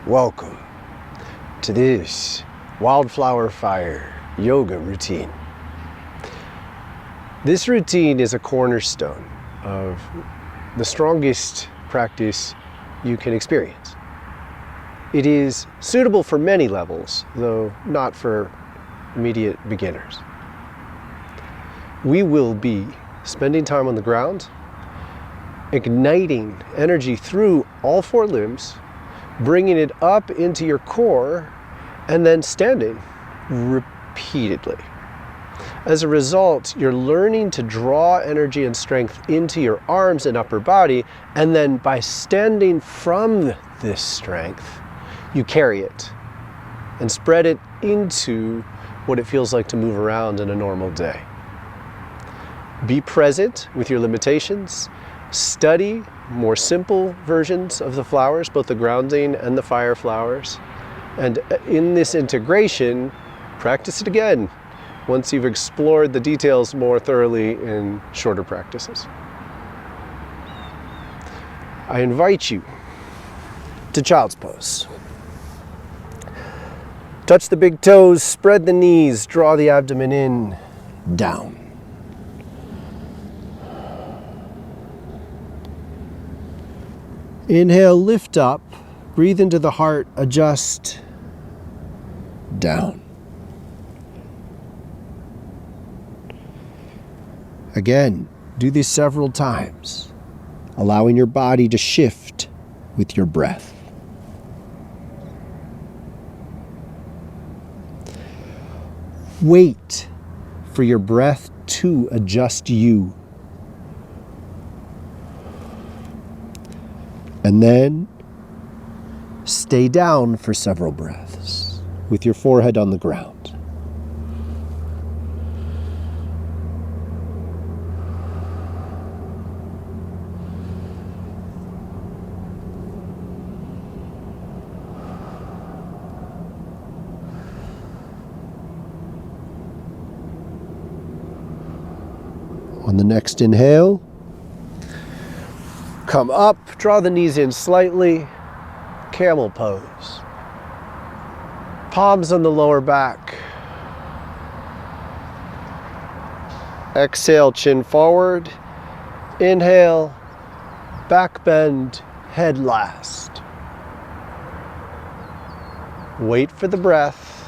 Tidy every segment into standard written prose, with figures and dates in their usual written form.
Welcome to this Wildflower Fire yoga routine. This routine is a cornerstone of the strongest practice you can experience. It is suitable for many levels, though not for immediate beginners. We will be spending time on the ground, igniting energy through all four limbs, bringing it up into your core, and then standing repeatedly. As a result, you're learning to draw energy and strength into your arms and upper body, and then by standing from this strength, you carry it and spread it into what it feels like to move around in a normal day. Be present with your limitations. Study more simple versions of the flowers, both the grounding and the fire flowers. And in this integration, practice it again once you've explored the details more thoroughly in shorter practices. I invite you to child's pose. Touch the big toes, spread the knees, draw the abdomen in, down. Inhale, lift up, breathe into the heart, adjust, down. Again, do this several times, allowing your body to shift with your breath. Wait for your breath to adjust you. And then stay down for several breaths with your forehead on the ground. On the next inhale, come up, draw the knees in slightly, camel pose. Palms on the lower back. Exhale, chin forward. Inhale, back bend, head last. Wait for the breath.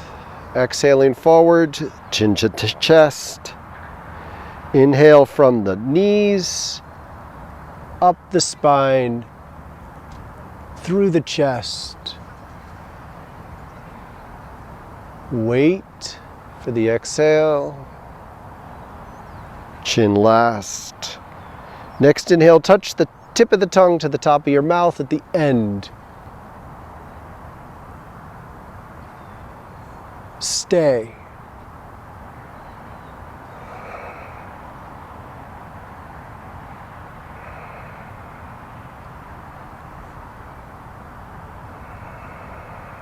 Exhaling forward, chin to chest. Inhale from the knees, up the spine, through the chest. Wait for the exhale. Chin last. Next inhale, touch the tip of the tongue to the top of your mouth at the end. Stay.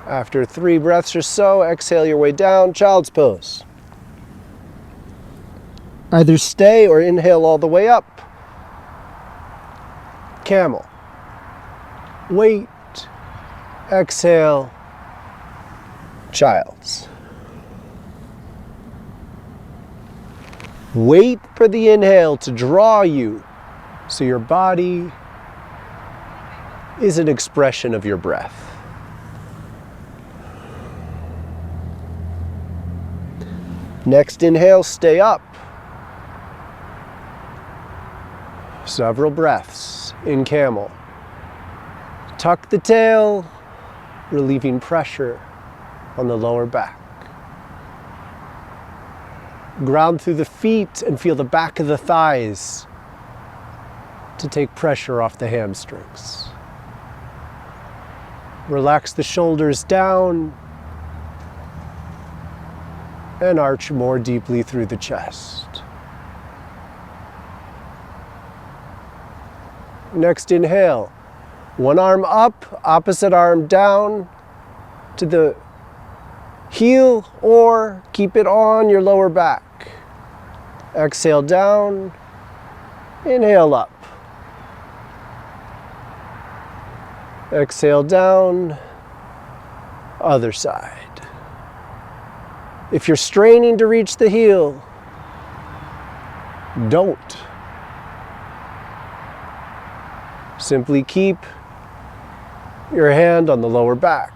After 3 breaths or so, exhale your way down, child's pose. Either stay or inhale all the way up. Camel. Wait. Exhale. Child's. Wait for the inhale to draw you so your body is an expression of your breath. Next inhale, stay up. Several breaths in camel. Tuck the tail, relieving pressure on the lower back. Ground through the feet and feel the back of the thighs to take pressure off the hamstrings. Relax the shoulders down and arch more deeply through the chest. Next inhale, one arm up, opposite arm down to the heel, or keep it on your lower back. Exhale down, inhale up. Exhale down, Other side. If you're straining to reach the heel, don't. Simply keep your hand on the lower back.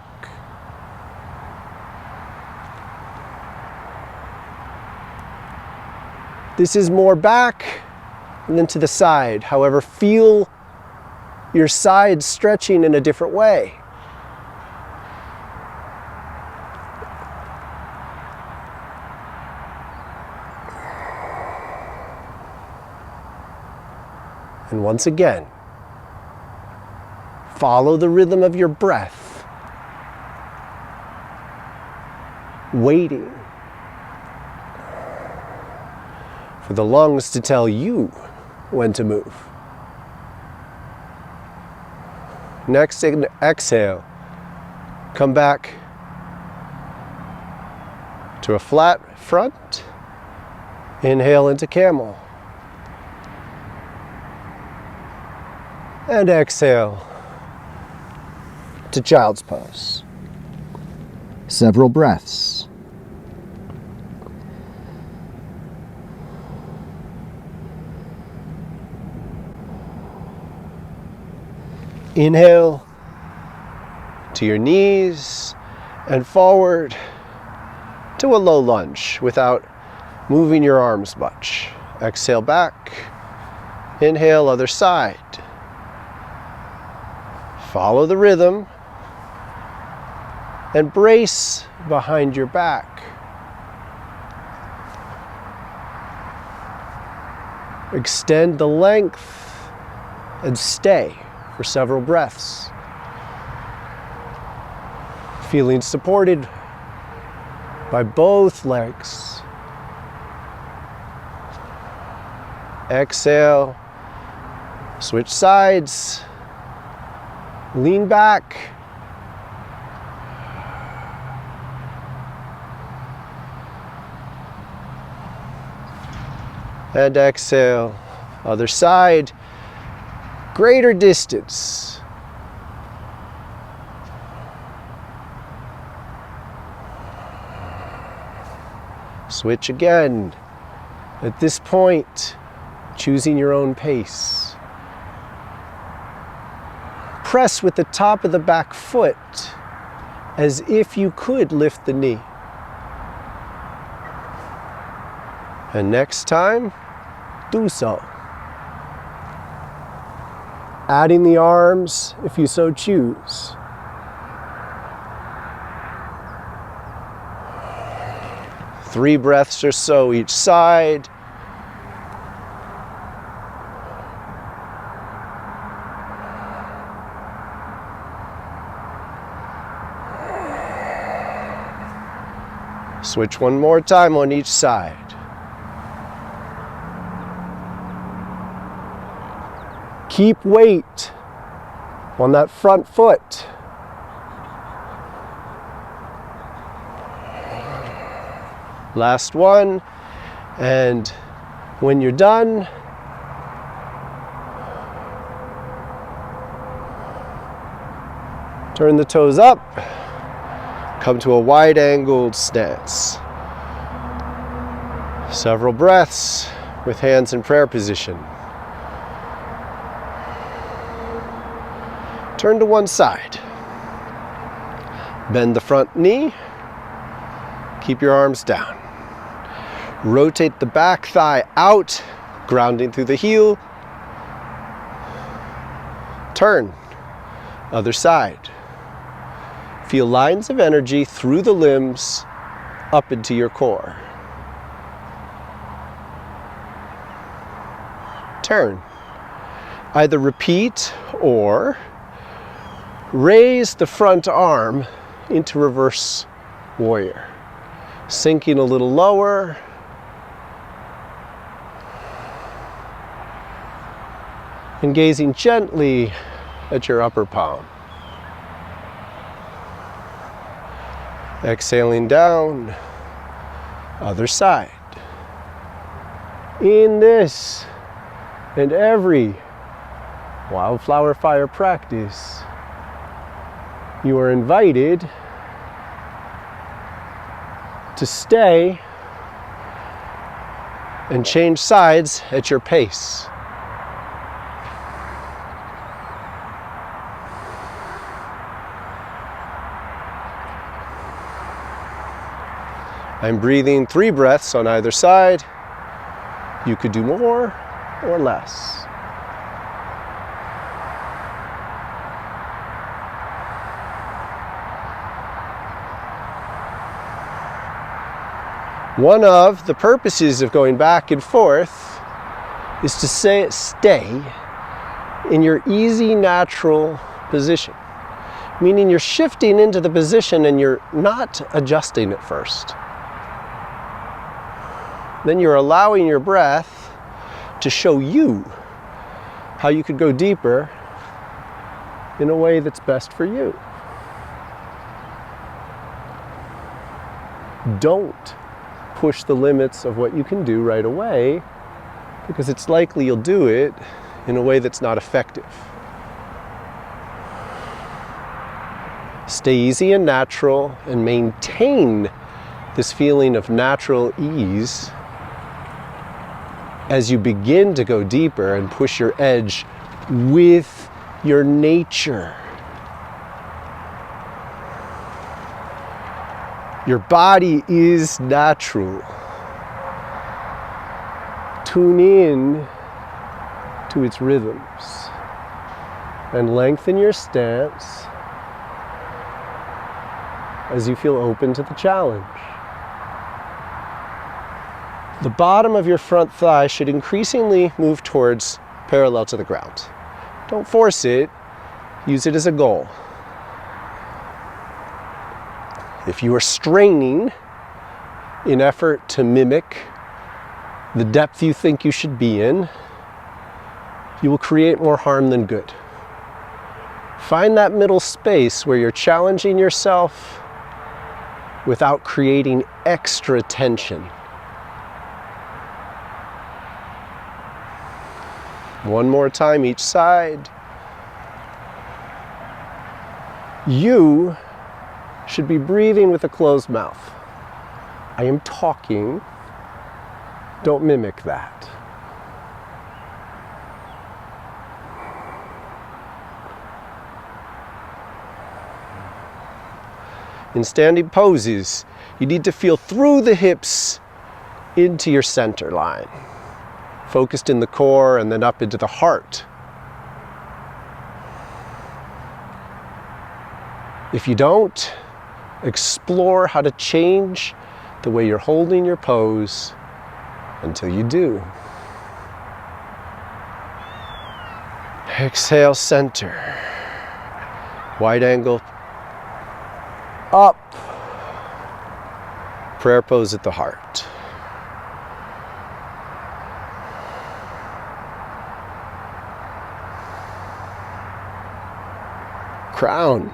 This is more back and then to the side. However, feel your sides stretching in a different way. And once again, follow the rhythm of your breath, waiting for the lungs to tell you when to move. Next exhale, come back to a flat front. Inhale into camel. And exhale to child's pose. Several breaths. Inhale to your knees and forward to a low lunge without moving your arms much. Exhale back. Inhale, other side. Follow the rhythm and brace behind your back. Extend the length and stay for several breaths. Feeling supported by both legs. Exhale, switch sides, lean back. And exhale, other side. Greater distance. Switch again. At this point, choosing your own pace. Press with the top of the back foot as if you could lift the knee. And next time, do so. Adding the arms if you so choose. Three breaths or so each side. Switch one more time on each side. Keep weight on that front foot. Last one, and when you're done, turn the toes up, come to a wide-angled stance. Several breaths with hands in prayer position. Turn to one side. Bend the front knee. Keep your arms down. Rotate the back thigh out, grounding through the heel. Turn. Other side. Feel lines of energy through the limbs up into your core. Turn. Either repeat or raise the front arm into reverse warrior. Sinking a little lower. And gazing gently at your upper palm. Exhaling down, other side. In this and every wildflower fire practice, you are invited to stay and change sides at your pace. I'm breathing 3 breaths on either side. You could do more or less. One of the purposes of going back and forth is to stay in your easy, natural position. Meaning you're shifting into the position and you're not adjusting at first. Then you're allowing your breath to show you how you could go deeper in a way that's best for you. Don't push the limits of what you can do right away, because it's likely you'll do it in a way that's not effective. Stay easy and natural and maintain this feeling of natural ease as you begin to go deeper and push your edge with your nature. Your body is natural. Tune in to its rhythms and lengthen your stance as you feel open to the challenge. The bottom of your front thigh should increasingly move towards parallel to the ground. Don't force it, use it as a goal. If you are straining in effort to mimic the depth you think you should be in, you will create more harm than good. Find that middle space where you're challenging yourself without creating extra tension. One more time each side. You should be breathing with a closed mouth. I am talking. Don't mimic that. In standing poses, you need to feel through the hips into your center line. Focused in the core and then up into the heart. If you don't, explore how to change the way you're holding your pose until you do. Exhale, center. Wide angle up. Prayer pose at the heart. Crown.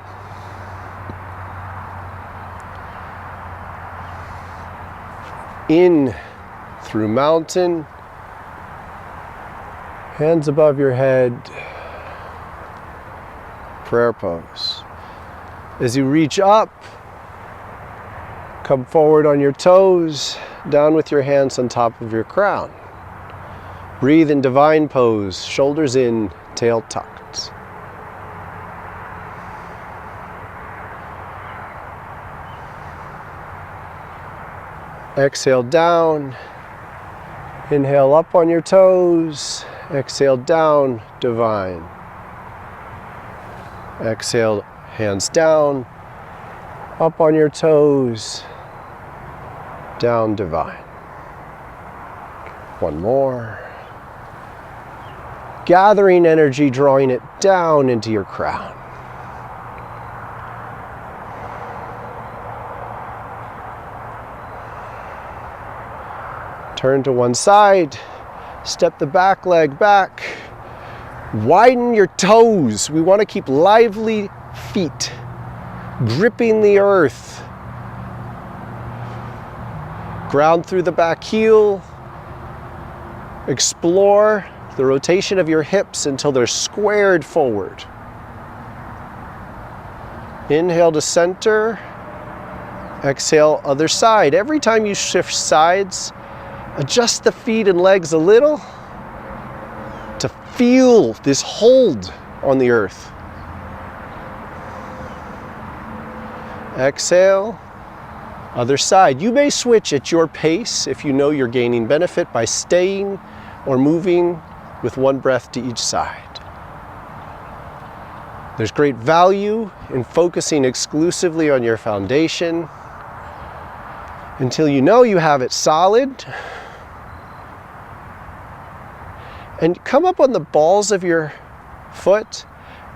In through mountain, hands above your head, prayer pose. As you reach up, come forward on your toes, down with your hands on top of your crown. Breathe in divine pose, shoulders in, tail tucked. Exhale down, inhale up on your toes, exhale down, divine. Exhale, hands down, up on your toes, down, divine. One more. Gathering energy, drawing it down into your crown. Turn to one side, step the back leg back, widen your toes. We want to keep lively feet, gripping the earth. Ground through the back heel. Explore the rotation of your hips until they're squared forward. Inhale to center. Exhale, other side. Every time you shift sides, adjust the feet and legs a little to feel this hold on the earth. Exhale, other side. You may switch at your pace if you know you're gaining benefit by staying or moving with one breath to each side. There's great value in focusing exclusively on your foundation until you know you have it solid. And come up on the balls of your foot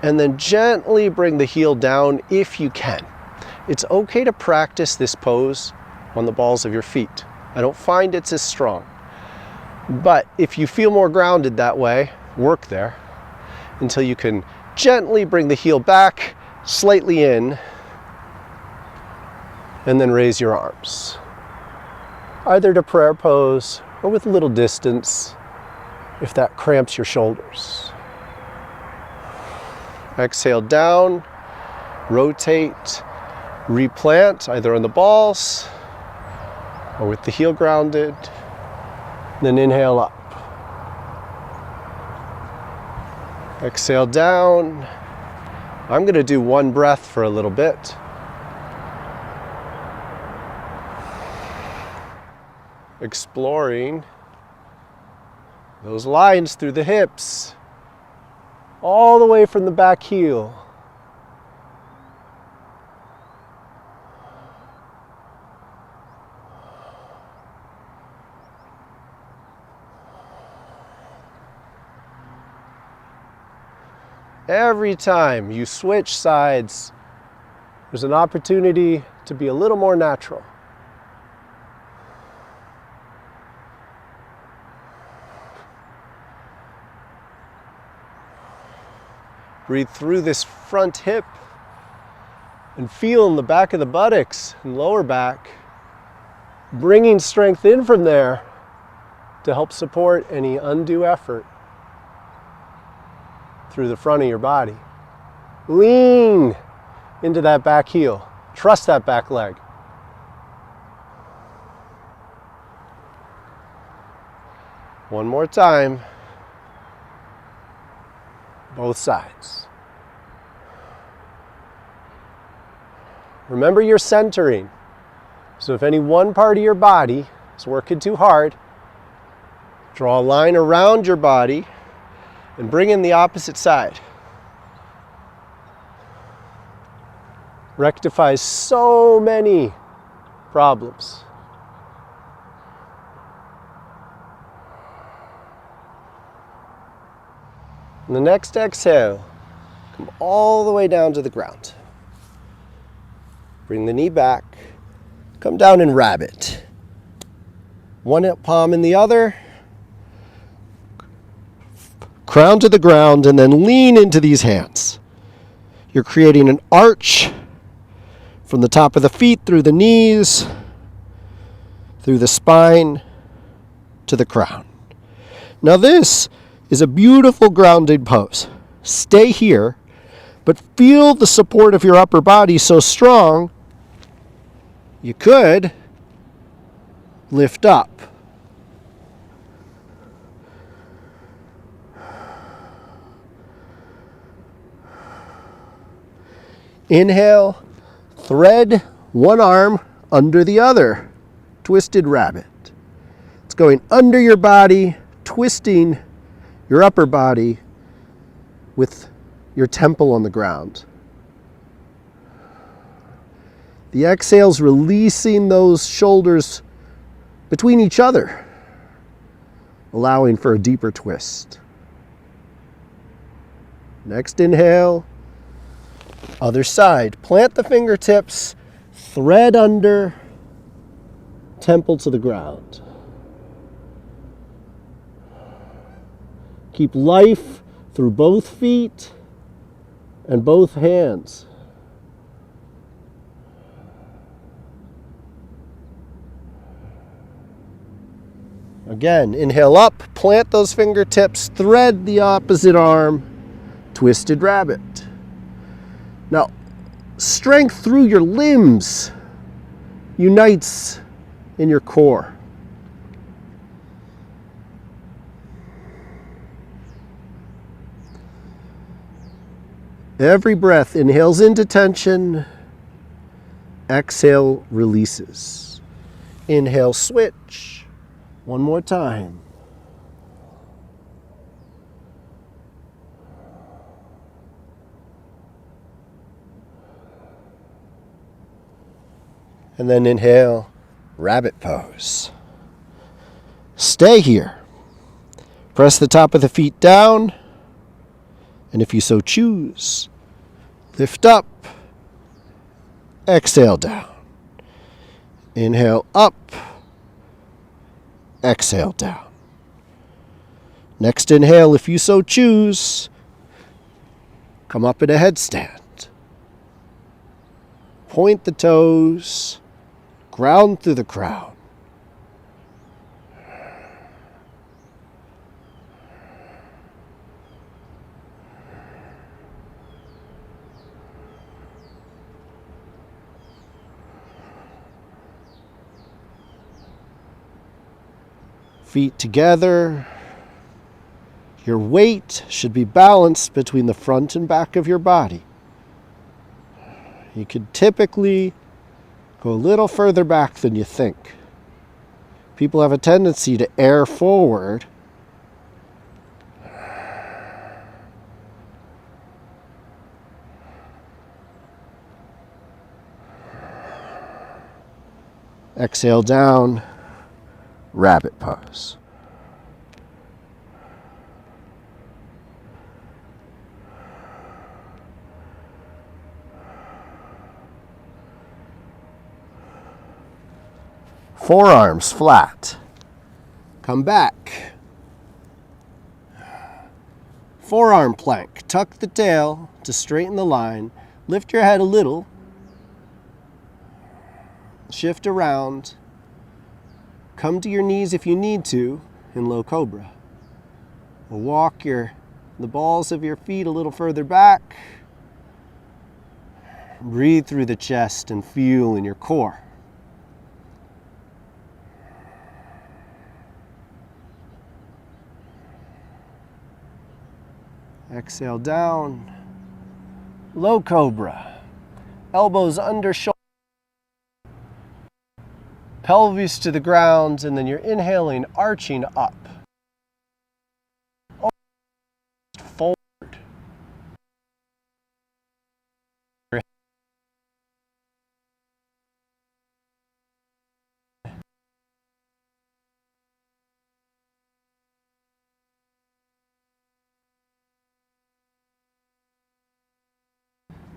and then gently bring the heel down if you can. It's okay to practice this pose on the balls of your feet. I don't find it's as strong. But if you feel more grounded that way, work there until you can gently bring the heel back, slightly in, and then raise your arms. Either to prayer pose or with a little distance if that cramps your shoulders. Exhale down, rotate, replant either on the balls or with the heel grounded. Then inhale up. Exhale down. I'm going to do one breath for a little bit. Exploring those lines through the hips, all the way from the back heel. Every time you switch sides, there's an opportunity to be a little more natural. Breathe through this front hip and feel in the back of the buttocks and lower back, bringing strength in from there to help support any undue effort through the front of your body. Lean into that back heel. Trust that back leg. One more time. Both sides. Remember you're centering. So if any one part of your body is working too hard, draw a line around your body and bring in the opposite side. Rectifies so many problems. And the next exhale, come all the way down to the ground. Bring the knee back, come down in rabbit. One palm in the other, crown to the ground, and then lean into these hands. You're creating an arch from the top of the feet through the knees, through the spine, to the crown. Now this is a beautiful grounded pose. Stay here, but feel the support of your upper body so strong, you could lift up. Inhale, thread one arm under the other, twisted rabbit. It's going under your body, twisting your upper body with your temple on the ground. The exhale's releasing those shoulders between each other, allowing for a deeper twist. Next inhale, other side. Plant the fingertips, thread under, temple to the ground. Keep life through both feet and both hands. Again, inhale up, plant those fingertips, thread the opposite arm, twisted rabbit. Now, strength through your limbs unites in your core. Every breath inhales into tension, exhale releases. Inhale, switch. One more time. And then inhale, rabbit pose. Stay here. Press the top of the feet down. And if you so choose, lift up, exhale down. Inhale up, exhale down. Next inhale, if you so choose, come up in a headstand. Point the toes, ground through the crown. Feet together. Your weight should be balanced between the front and back of your body. You could typically go a little further back than you think. People have a tendency to err forward. Exhale down, rabbit pose. Forearms flat. Come back. Forearm plank. Tuck the tail to straighten the line. Lift your head a little. Shift around. Come to your knees if you need to in low cobra. Walk the balls of your feet a little further back. Breathe through the chest and feel in your core. Exhale down. Low cobra. Elbows under shoulder. Pelvis to the ground, and then you're inhaling, arching up. Forward.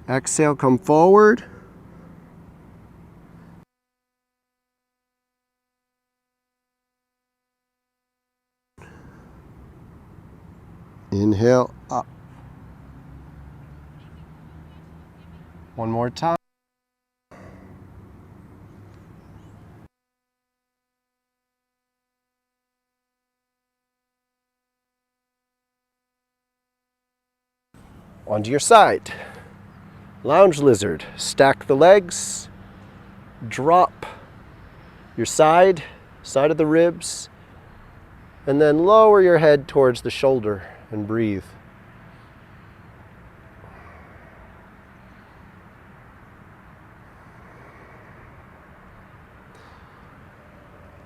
Exhale, come forward. Inhale up. One more time. Onto your side. Lounge lizard. Stack the legs. Drop your side of the ribs, and then lower your head towards the shoulder and breathe.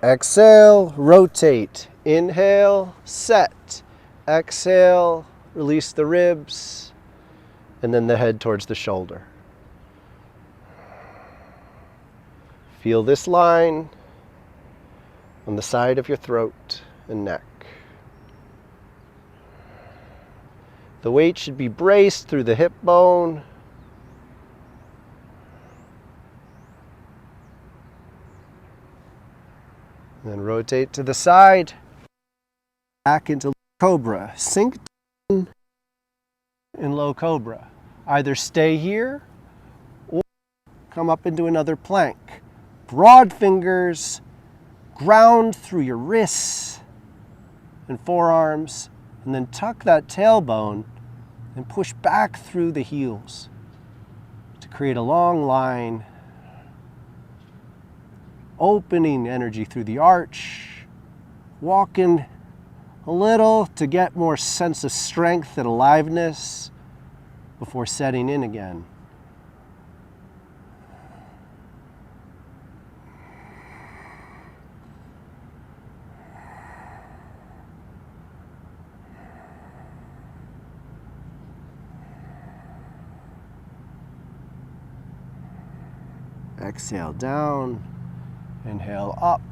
Exhale, rotate. Inhale, set. Exhale, release the ribs, and then the head towards the shoulder. Feel this line on the side of your throat and neck. The weight should be braced through the hip bone. Then rotate to the side. Back into cobra. Sink down in low cobra. Either stay here or come up into another plank. Broad fingers, ground through your wrists and forearms, and then tuck that tailbone and push back through the heels to create a long line. opening energy through the arch, walking a little to get more sense of strength and aliveness before setting in again. Exhale down, inhale up.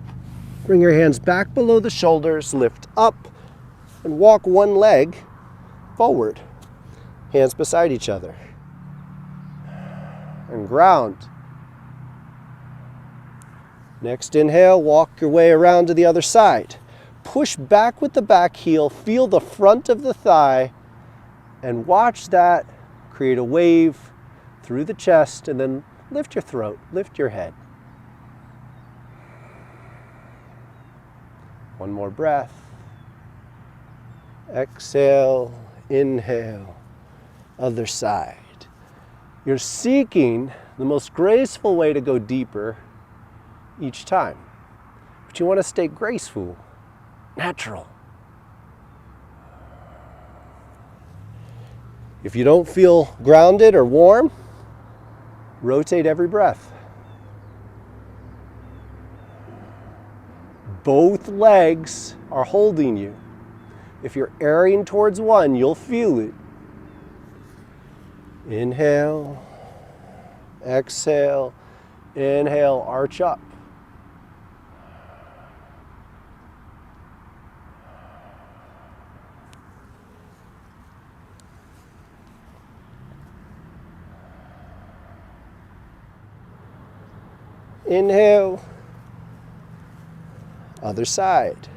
Bring your hands back below the shoulders, lift up, and walk one leg forward. Hands beside each other. And ground. Next inhale, walk your way around to the other side. Push back with the back heel, feel the front of the thigh, and watch that create a wave through the chest, and then lift your throat, lift your head. One more breath. Exhale, inhale, other side. You're seeking the most graceful way to go deeper each time. But you want to stay graceful, natural. If you don't feel grounded or warm, rotate every breath. Both legs are holding you. If you're airing towards one, you'll feel it. Inhale, exhale, inhale, arch up. Inhale, other side.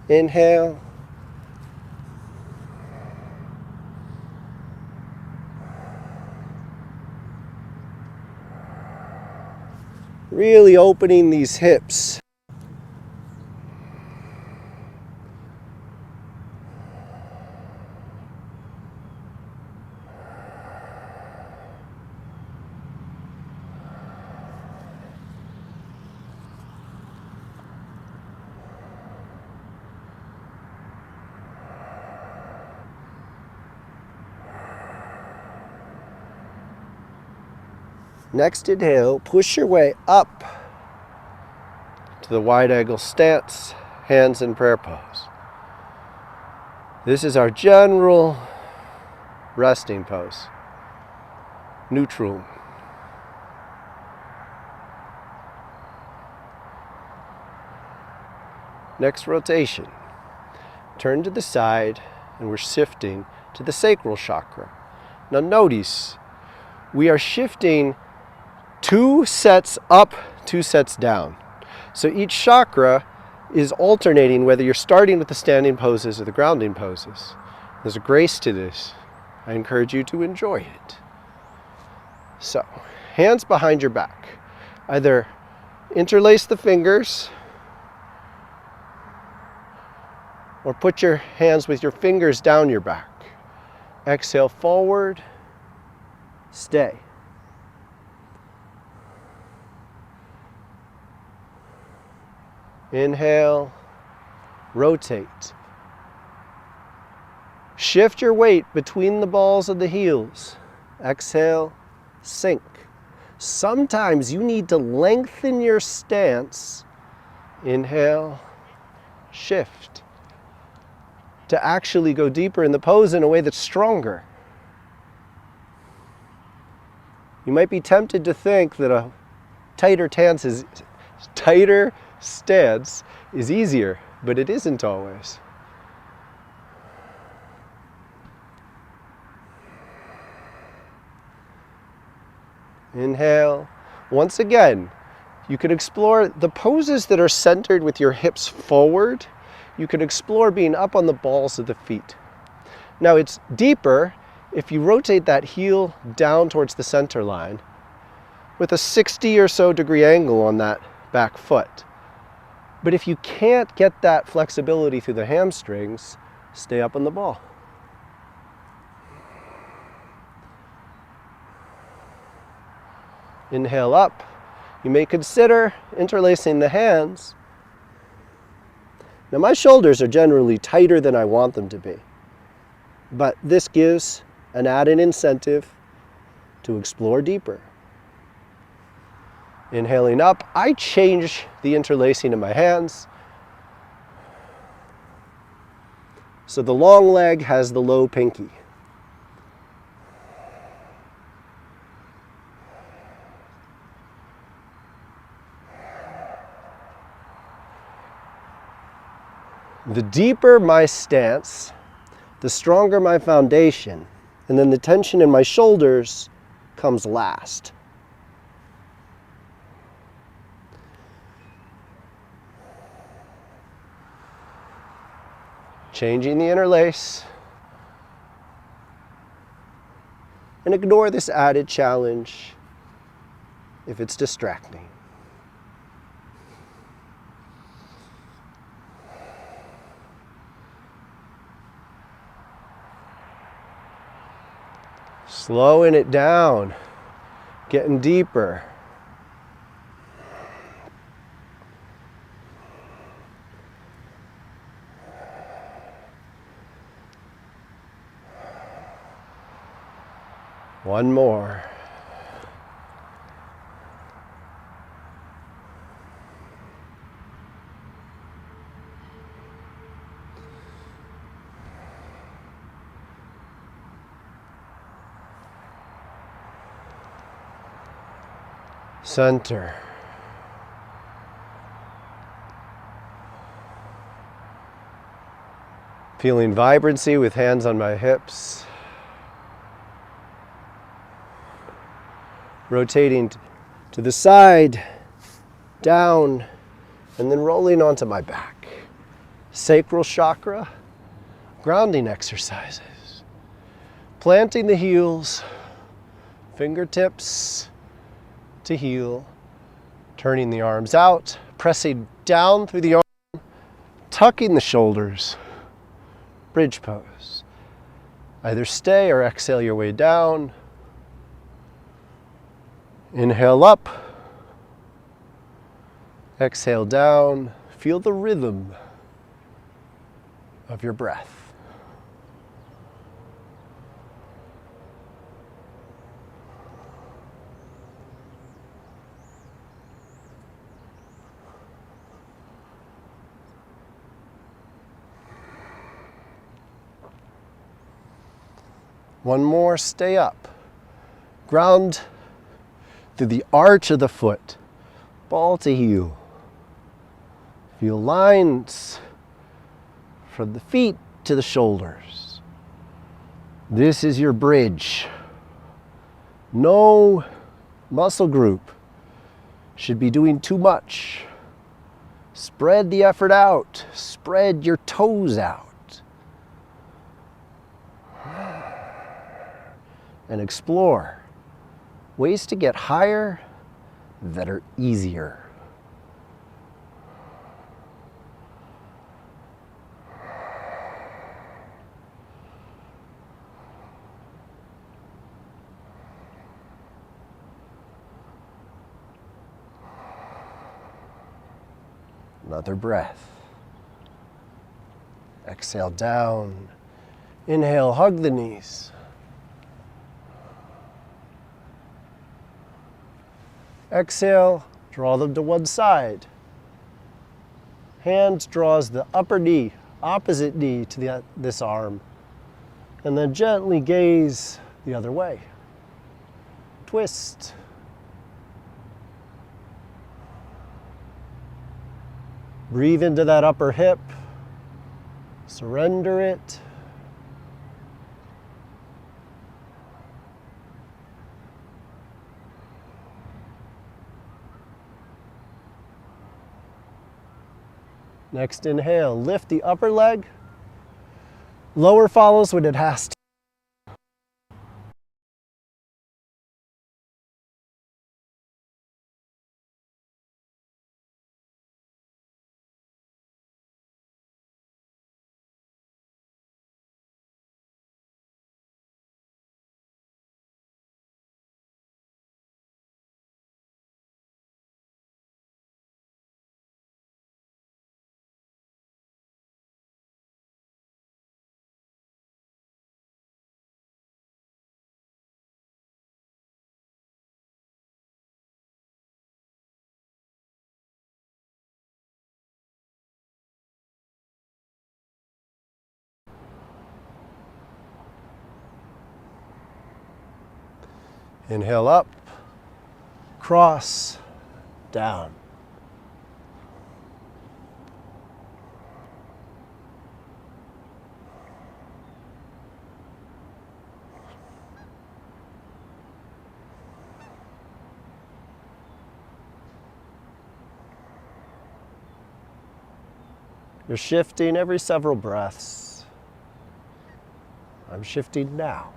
Inhale. Really opening these hips. Next inhale, push your way up to the wide angle stance, hands in prayer pose. This is our general resting pose, neutral. Next rotation, turn to the side and we're shifting to the sacral chakra. Now notice, we are shifting 2 sets up, 2 sets down. So each chakra is alternating whether you're starting with the standing poses or the grounding poses. There's a grace to this. I encourage you to enjoy it. So, hands behind your back. Either interlace the fingers or put your hands with your fingers down your back. Exhale forward, stay. Inhale, rotate. Shift your weight between the balls of the heels. Exhale, sink. Sometimes you need to lengthen your stance. Inhale, shift. To actually go deeper in the pose in a way that's stronger. You might be tempted to think that a tighter stance is easier, but it isn't always. Inhale. Once again, you could explore the poses that are centered with your hips forward. You could explore being up on the balls of the feet. Now it's deeper if you rotate that heel down towards the center line with a 60 or so degree angle on that back foot. But if you can't get that flexibility through the hamstrings, stay up on the ball. Inhale up. You may consider interlacing the hands. Now my shoulders are generally tighter than I want them to be, but this gives an added incentive to explore deeper. Inhaling up, I change the interlacing of my hands. So the long leg has the low pinky. The deeper my stance, the stronger my foundation, and then the tension in my shoulders comes last. Changing the interlace, and ignore this added challenge if it's distracting. Slowing it down, getting deeper. One more. Center. Feeling vibrancy with hands on my hips. Rotating to the side, down, and then rolling onto my back. Sacral chakra, grounding exercises. Planting the heels, fingertips to heel, turning the arms out, pressing down through the arm, tucking the shoulders, bridge pose. Either stay or exhale your way down. Inhale up, exhale down. Feel the rhythm of your breath. One more, stay up. Ground through the arch of the foot, ball to heel. Feel lines from the feet to the shoulders. This is your bridge. No muscle group should be doing too much. Spread the effort out. Spread your toes out. And explore ways to get higher that are easier. Another breath. Exhale down. Inhale, hug the knees. Exhale, draw them to one side. Hand draws the upper knee, opposite knee to this arm. And then gently gaze the other way. Twist. Breathe into that upper hip. Surrender it. Next inhale, lift the upper leg. Lower follows when it has to. Inhale up, cross, down. You're shifting every several breaths. I'm shifting now.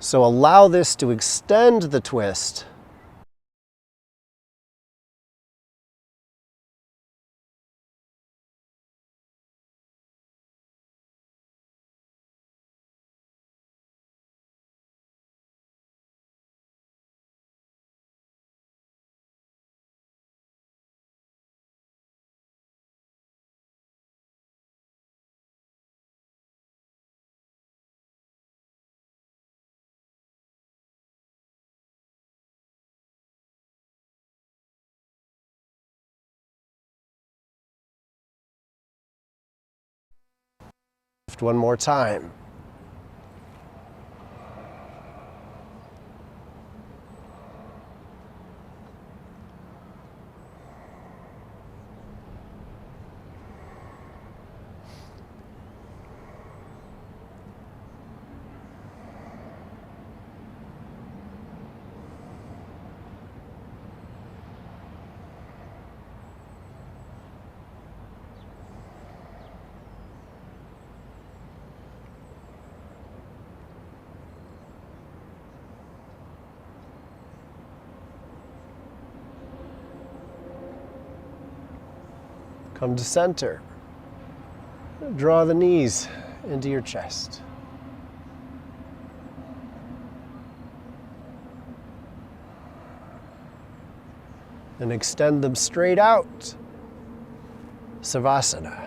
So allow this to extend the twist. Lift one more time. Come to center. Draw the knees into your chest. And extend them straight out. Savasana.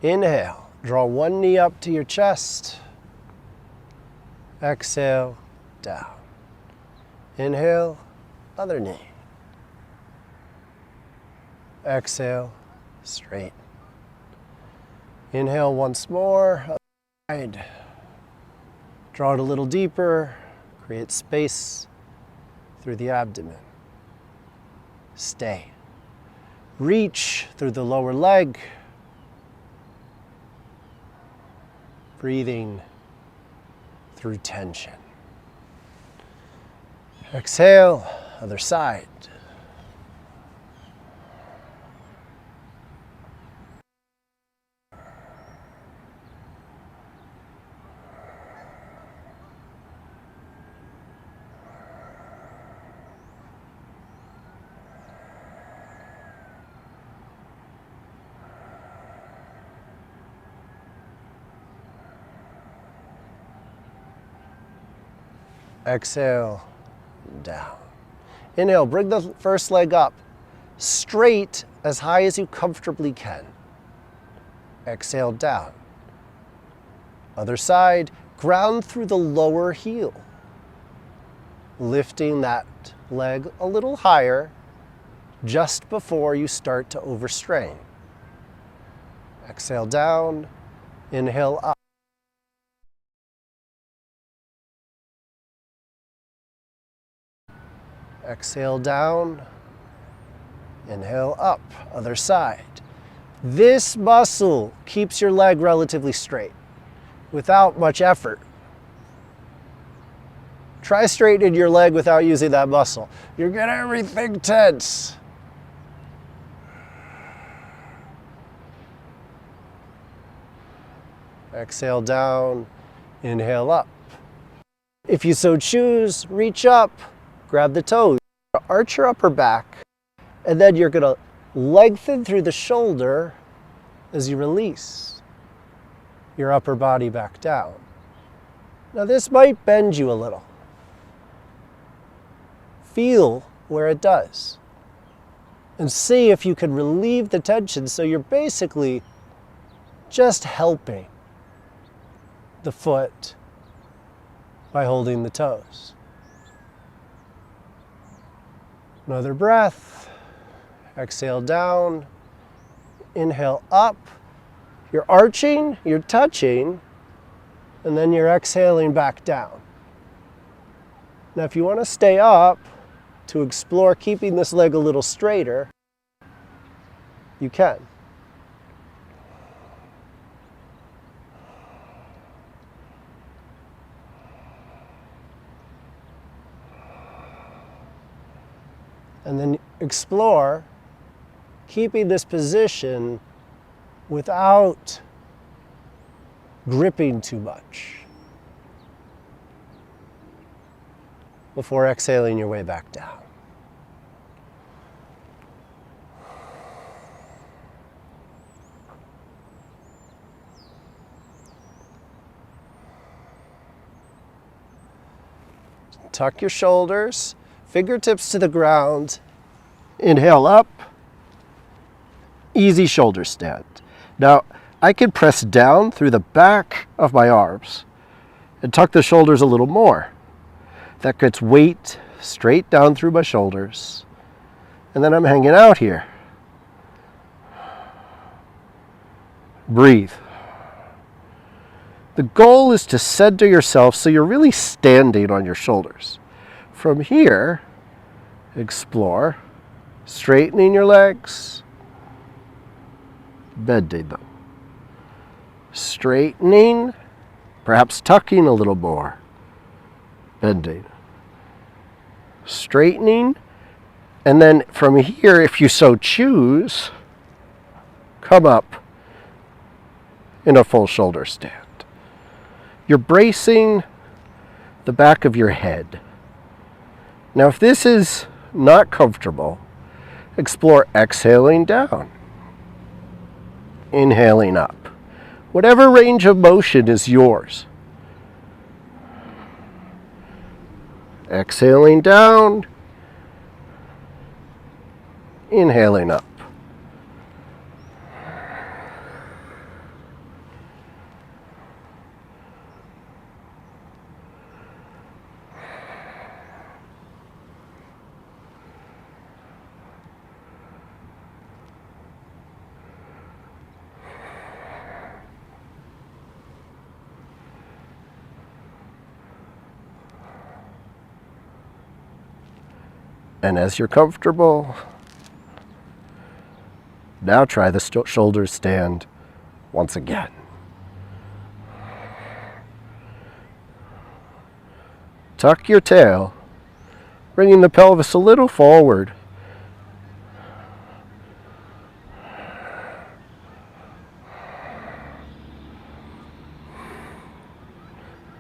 Inhale, draw one knee up to your chest. Exhale, down. Inhale, other knee. Exhale, straight. Inhale once more, other side. Draw it a little deeper, create space through the abdomen. Stay. Reach through the lower leg. Breathing through tension. Exhale, other side. Exhale, down. Inhale, bring the first leg up, straight as high as you comfortably can. Exhale, down. Other side, ground through the lower heel. Lifting that leg a little higher just before you start to overstrain. Exhale, down. Inhale, up. Exhale down, inhale up, other side. This muscle keeps your leg relatively straight without much effort. Try straightening your leg without using that muscle. You're getting everything tense. Exhale down, inhale up. If you so choose, reach up, grab the toes, arch your upper back, and then you're going to lengthen through the shoulder as you release your upper body back down. Now this might bend you a little. Feel where it does. And see if you can relieve the tension so you're basically just helping the foot by holding the toes. Another breath. Exhale down. Inhale up. You're arching, you're touching, and then you're exhaling back down. Now if you want to stay up to explore keeping this leg a little straighter, you can. And then explore keeping this position without gripping too much before exhaling your way back down. Tuck your shoulders, fingertips to the ground. Inhale up. Easy shoulder stand. Now, I can press down through the back of my arms and tuck the shoulders a little more. That gets weight straight down through my shoulders. And then I'm hanging out here. Breathe. The goal is to center yourself so you're really standing on your shoulders. From here, explore straightening your legs, bending them, straightening, perhaps tucking a little more, bending, straightening, and then from here, if you so choose, come up in a full shoulder stand. You're bracing the back of your head. Now, if this is not comfortable, explore exhaling down, inhaling up. Whatever range of motion is yours. Exhaling down, inhaling up. And as you're comfortable, now try the shoulder stand once again. Tuck your tail, bringing the pelvis a little forward.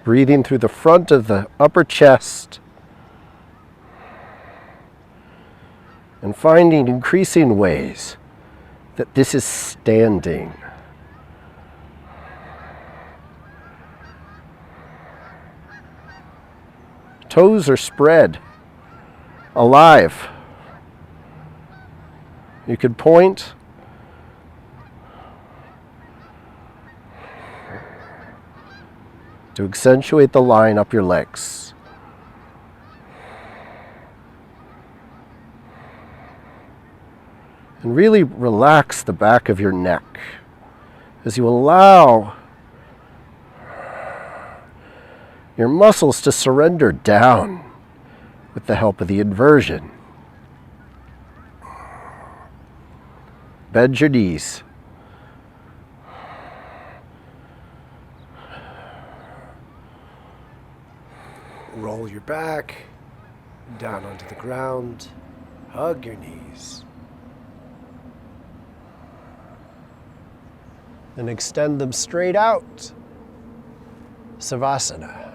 Breathing through the front of the upper chest. And finding increasing ways that this is standing. Toes are spread, alive. You could point. To accentuate the line up your legs. And really relax the back of your neck as you allow your muscles to surrender down with the help of the inversion. Bend your knees. Roll your back down onto the ground. Hug your knees. And extend them straight out Savasana.